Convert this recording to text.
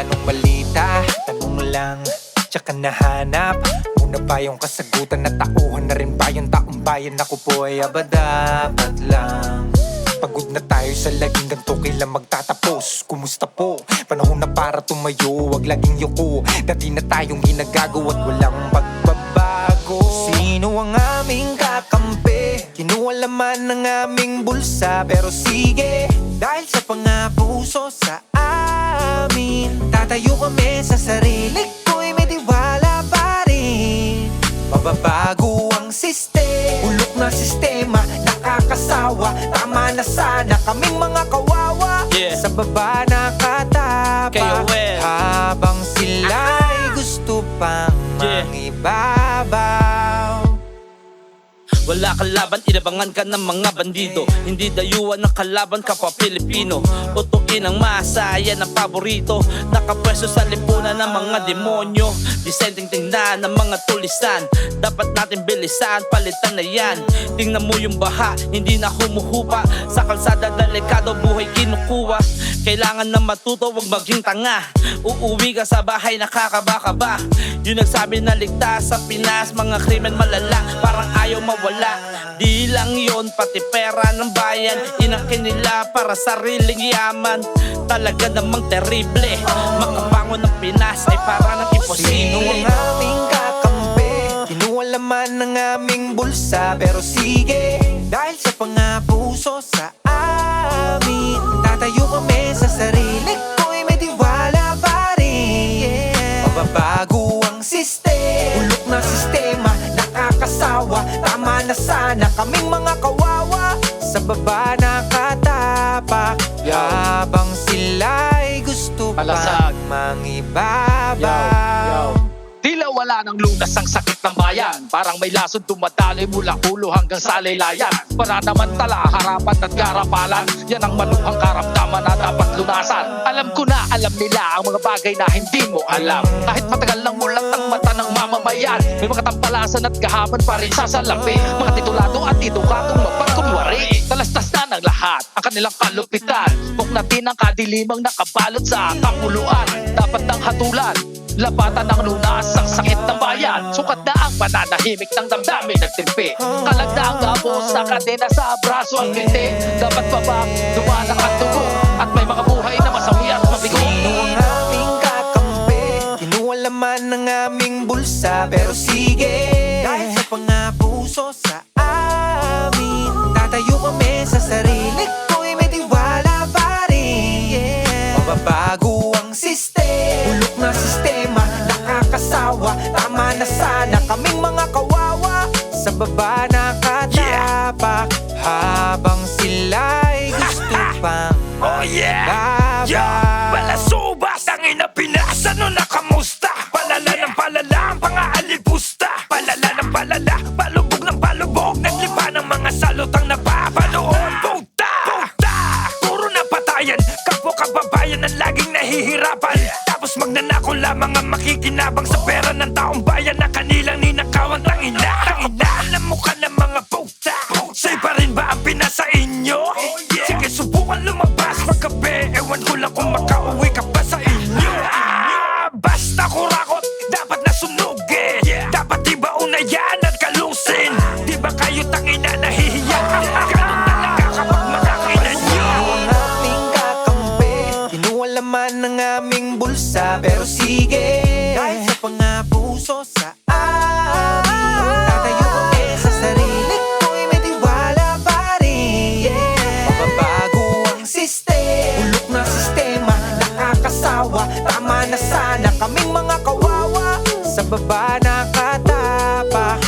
anong balita? Tanong lang, tsaka nahanap. Muna ba yung kasagutan na tauhan na rin ba yung taong bayan? Ako po ay aba dapat lang. Pagod na tayo sa laging ganito, kailan magtatapos? Kumusta po? Panahon na para tumayo, wag laging yuko. Dati na tayong ginagago at walang pagbabago. Sino ang aming kakampi? Kinuha laman ng aming bulsa. Pero sige, dahil sa pangapuso sa amin, tatayo kami sa sarili ko'y may tiwala pa rin. Mababago ang sistema, bulok na sistema, nakakasawa. Tama na sana kaming mga kawawa, sa baba nakatapak, habang sila'y gusto pang mangibabaw. Wala kalaban, inabangan ka ng mga bandido. Hindi dayuan ng kalaban, kapwa Pilipino. Tutuin ang masaya ng paborito. Nakapwesto sa lipunan ng mga demonyo. Disenteng tingnan ng mga tulisan. Dapat natin bilisan, palitan na yan. Tingnan mo yung baha, hindi na humuhupa. Sa kalsada delikado, buhay kinukuha. Kailangan na matuto, wag maging tanga. Uuwi ka sa bahay, nakakaba-kaba. Yung nagsabi na ligtas sa Pinas, mga krimen malala, parang ayaw mawala. Di lang yon, pati pera ng bayan, inangkin nila para sariling yaman. Talaga namang terrible, makabangon ng Pinas ay parang imposible. Sino ang aming kakampi? Kinuha laman ng aming bulsa. Pero sige, dahil sa pangapuso sa amin, tatayo kami sa sarili ko'y may tiwala pa rin. Mababago ang sistema, bulok na sistema, nakakasawa. Tama na sana kaming mga kawawa, sa baba nakatapak, habang sila'y gusto pang mangibabaw. Tila wala ng lunas ang sakit ng bayan. Parang may lason dumadaloy mula ulo hanggang sa laylayan. Pananamantala, harapan at karapalan, yan ang maluhang karamdaman na dapat lunasan. Alam ko na alam nila ang mga bagay na hindi mo alam. Kahit matagal lang mulat ang mata ng mamamayan, may mga tampalasan at gahaman pa rin sa salapi. Mga titulado at edukadong mapagkunwari, talastas na ng lahat ang kanilang kalupitan. Buknatin ang kadilimang nakabalot sa kapuluan. Dapat ng hatulan, lapatan ng lunas ang sakit ng bayan. Sukat na ang pananahimik ng damdamin nagtimpi. Kalagdaang gabos sa kadena sa braso ang binti. Dapat pa bang dumanak ang dugo at may mga buhay na masawi at mabigo? Sino ang aming kakampi? Kinuha laman ng aming bulsa. Pero sige, dahil sa pangapuso sa amin, tatayo kami sa sarili ko'y may tiwala pa rin. Mababago ang sistema, bulok na sistema, nakakasawa. Tama na sana kaming mga kawawa, sa baba nakatapak, habang sila'y gusto pang mangibabaw. Balasubas ang inapinas, ano na kamusta? Palala ng palala, ang pangaalipusta. Palala ng palala, palubog ng palubog, naglipa ng mga salutang napapanood. Puta! Puta! Puro na patayan, kapwa kababayan ang laging nahihirapan. Tapos magnanakaw lamang ang makikinabang sa pera ng taong bayan na kanilang ninakawan. Tangina! Tangina! Alam mo ka ng mga puta, sa'yo pa rin ba ang Pinas sa inyo? Sige, subukan lumabas magkape, ewan ko lang kung makauwi ka pa sa inyo. Basta kurakot, dapat nasunugin. Dapat diba unayan at kalusin? Di ba kayo tangina nahihiya? Ganun talaga kapag makakainan nyo. Ang aming kakampi, kinuha laman ng aming bulsa. Pero sige, dahil sa pangapuso sa amin, tatayo kami sa sarili ko'y may tiwala pa rin. Mababago ang sistema, bulok na sistema, nakakasawa. Tama na sana kaming mga kawawa, sa baba nakatapak,